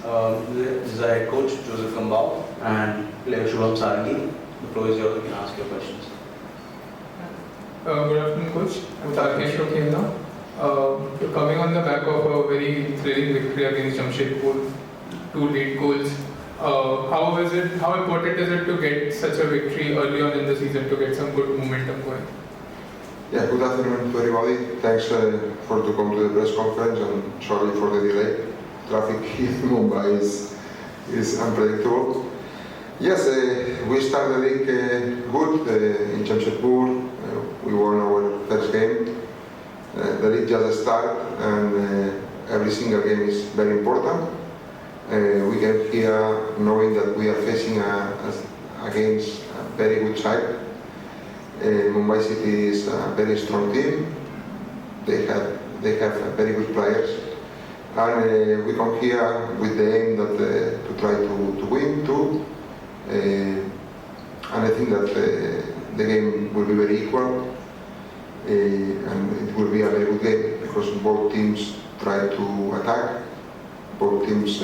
This is our head coach, Josep Gombau, and player Shubham Sarangi. The floor is yours, you can ask your questions. Good afternoon, Coach. I'm Tarkesh from Kerala. Coming on the back of a very thrilling victory against Jamshedpur, 2 late goals, how important is it to get such a victory early on in the season to get some good momentum going? Yeah, good afternoon to everybody. Thanks for to come to the press conference, and sorry for the delay. Traffic in Mumbai is unpredictable. Yes, we started the league good in Jamshedpur. We won our first game. The league just started, and every single game is very important. We came here knowing that we are facing against a very good side. Mumbai City is a very strong team. They have very good players, and we come here with the aim that to try to win too. And I think that the game will be very equal, and it will be a very good game because both teams try to attack. Both teams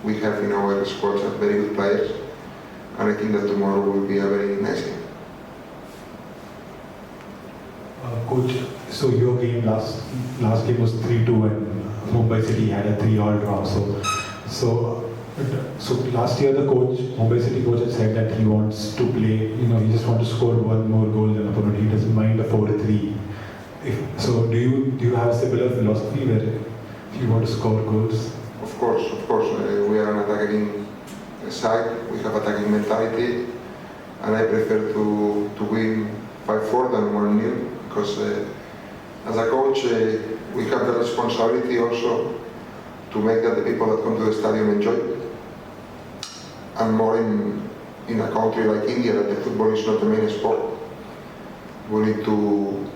we have in our squads are very good players, and I think that tomorrow will be a very nice game. Coach, so your game last game was 3-2 and Mumbai City had a 3-all draw. So last year the Mumbai City coach had said that he wants to play, he just wants to score one more goal than opponent. He doesn't mind a 4-3. So do you have a similar philosophy where if you want to score goals? Of course. We are an attacking side. We have attacking mentality, and I prefer to win 5-4 than 1-0. Because as a coach, we have the responsibility also to make that the people that come to the stadium enjoy. And more in a country like India, that the football is not the main sport. We need to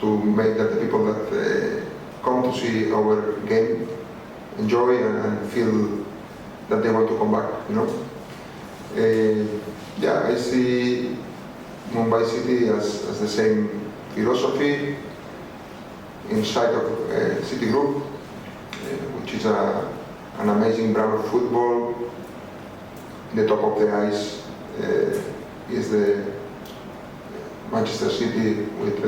make that the people that come to see our game enjoy and feel that they want to come back. I see Mumbai City as the same philosophy inside of City Group, which is an amazing brand of football. The top of the ice is the Manchester City with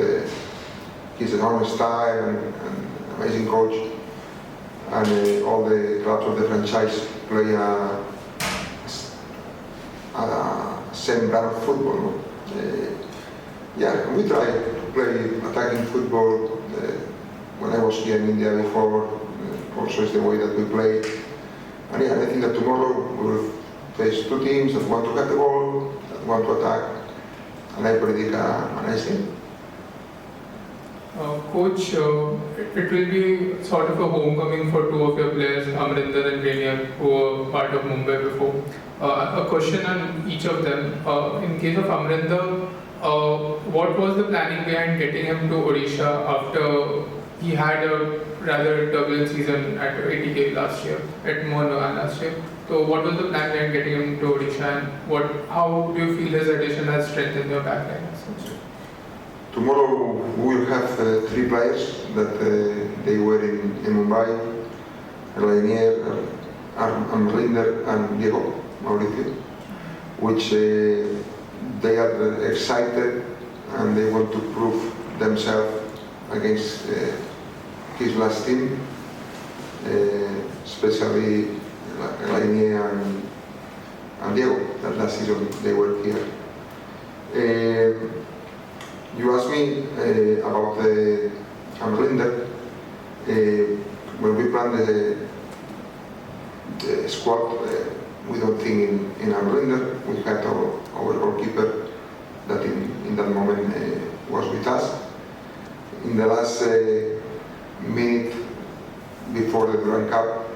his own style and amazing coach, and all the clubs of the franchise play a same brand of football. We try to play attacking football. When I was here in India before, also is the way that we play. And I think that tomorrow we will face 2 teams that want to get the ball, that want to attack, and I predict a nice game. Coach, it will be sort of a homecoming for 2 of your players, Amrinder and Rainier, who were part of Mumbai before. A question on each of them. In case of Amrinder, what was the planning behind getting him to Odisha after he had a rather turbulent season at ATK last year, at Mohanagan last year? So what was the plan behind getting him to Odisha, and how do you feel his addition has strengthened your backline? Tomorrow we will have 3 players that they were in Mumbai: Rainier, Amrinder, and Diego Mauricio, which they are excited and they want to prove themselves against his last team, especially Rainier and Diego. That last season they were here. You asked me about Amrinder. When we planned the squad, we don't think in Amrinder. We had our goalkeeper that in that moment was with us. In the last minute before the Grand Cup,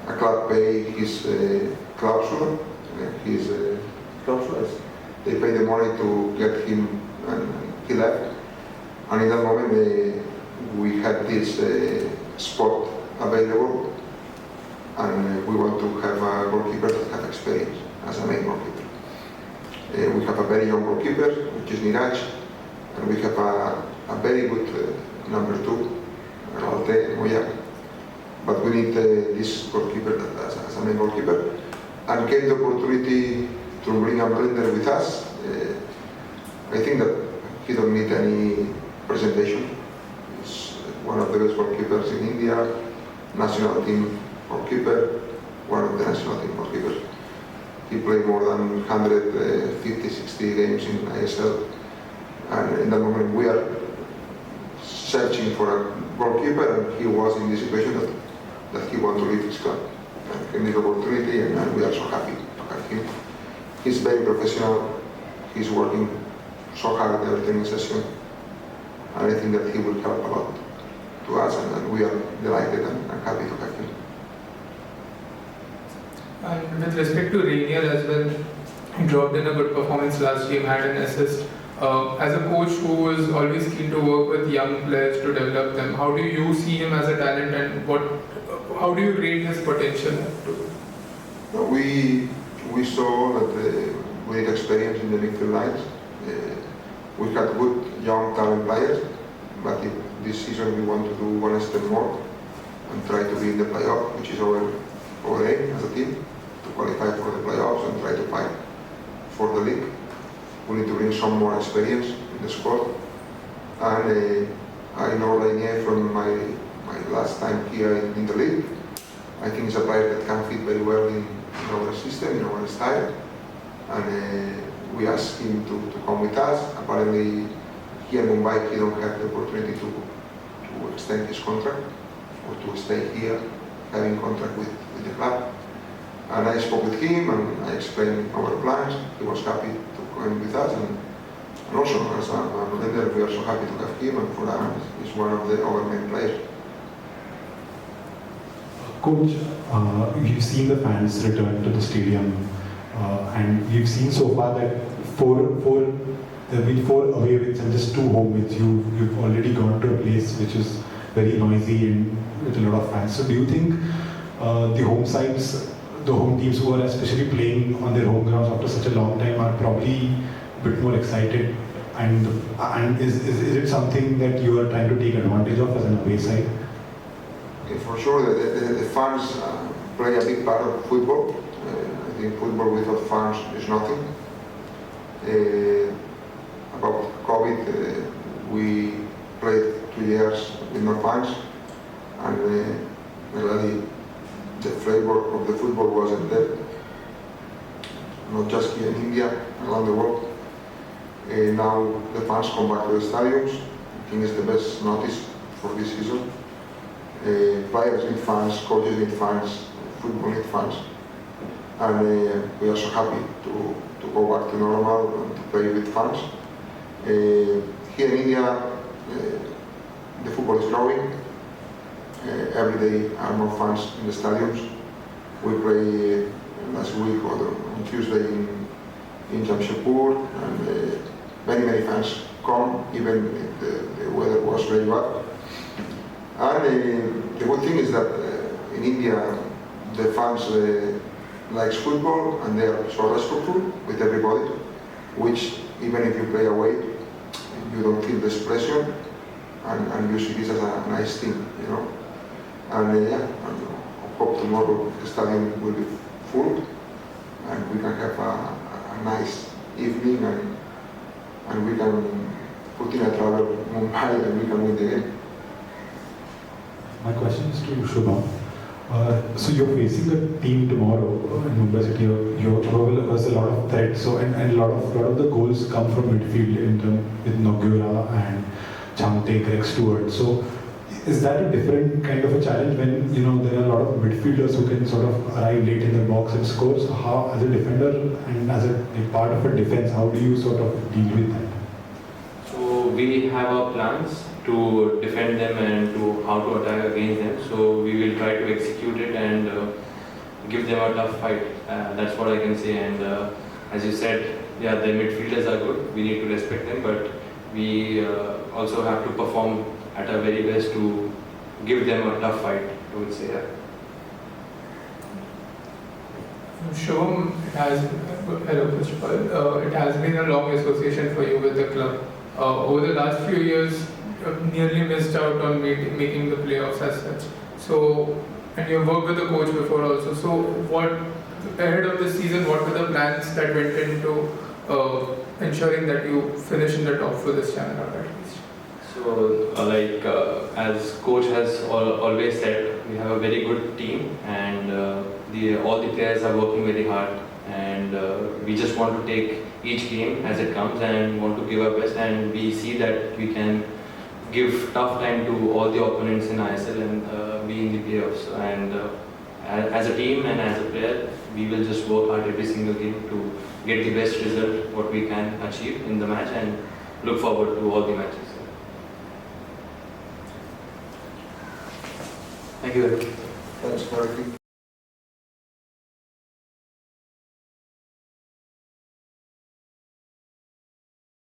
a club paid his clausula. They paid the money to get him, and he left. And in that moment, we had this spot available, and we want to have a goalkeeper that has experience as a main goalkeeper. We have a very young goalkeeper, which is Niraj, and we have a very good number 2, Ralte Moya. but we need this goalkeeper as a main goalkeeper. And came the opportunity to bring a blender with us. I think that he don't need any presentation. He's one of the best goalkeepers in India, national team goalkeeper, one of the national team goalkeepers. He played more than 150, 60 games in ISL, and in that moment we are searching for a goalkeeper, and he was in the situation that he wanted to leave his club. And he made the opportunity, and we are so happy to have him. He's very professional, he's working so hard every training session, and I think that he will help a lot to us, and we are delighted and happy to have him. And with respect to Rainier as well, he dropped in a good performance last game, had an assist. As a coach who is always keen to work with young players to develop them, how do you see him as a talent, and how do you rate his potential? We saw that we had experience in the midfield lines. We had good young talent players, but this season we want to do one step more and try to be in the playoff, which is our aim as a team, to qualify for the playoffs and try to fight for the league. We need to bring some more experience in the squad. And I know Rainier from my last time here in the league. I think he's a player that can fit very well in our system, in our style. And we asked him to come with us. Apparently, here in Mumbai, he don't have the opportunity to extend his contract or to stay here, having contract with the club. And I spoke with him and I explained our plans. He was happy to come with us, and also as a defender, we are so happy to have him, and for us, he's one of our main players. Coach, you've seen the fans return to the stadium, and we've seen so far that there have been 4 away wins and just 2 home wins. You've already gone to a place which is very noisy and with a lot of fans. So do you think the home sides, the home teams who are especially playing on their home grounds after such a long time are probably a bit more excited? And is it something that you are trying to take advantage of as an away side? For sure, the fans play a big part of football. I think football without fans is nothing. About COVID, we played 2 years with no fans, and really the flavor of the football wasn't there. Not just here in India, around the world. Now the fans come back to the stadiums. I think it's the best notice for this season. Players need fans, coaches need fans, football need fans, and we are so happy to go back to normal and to play with fans. Here in India, the football is growing. Every day are more fans in the stadiums. We play last week or on Tuesday in Jamshedpur, and many fans come, even if the weather was very bad. And the good thing is that in India, the fans likes football, and they are so respectful with everybody, which even if you play away, you don't feel this pressure, and you see this as a nice thing, you know. And I hope tomorrow the stadium will be full, and we can have a nice evening, and we can put in a travel Mumbai, and we can win the game. My question is to Shubham. So you're facing a team tomorrow in Mumbai City. There's a lot of threats. So and a lot of the goals come from midfield with Nogura and Chante, Greg Stewart. So is that a different kind of a challenge when there are a lot of midfielders who can sort of arrive late in the box and score? So how, as a defender and as a part of a defense, how do you sort of deal with that? So we have our plans to defend them and to how to attack against them. So we will try to execute it and give them a tough fight. That's what I can say. And as you said, yeah, the midfielders are good. We need to respect them, but we also have to perform at our very best to give them a tough fight, I would say. Yeah. Shubham, hello first of all. It has been a long association for you with the club. Over the last few years, nearly missed out on making the playoffs as such. So, and you have worked with the coach before also. So, what ahead of the season, what were the plans that went into ensuring that you finish in the top for this channel at least? So, as coach has always said, we have a very good team, and all the players are working very hard, and we just want to take each game as it comes and want to give our best, and we see that we can give tough time to all the opponents in ISL and be in the playoffs. And as a team and as a player, we will just work hard every single game to get the best result what we can achieve in the match, and look forward to all the matches. Thank you. Thanks, Marky.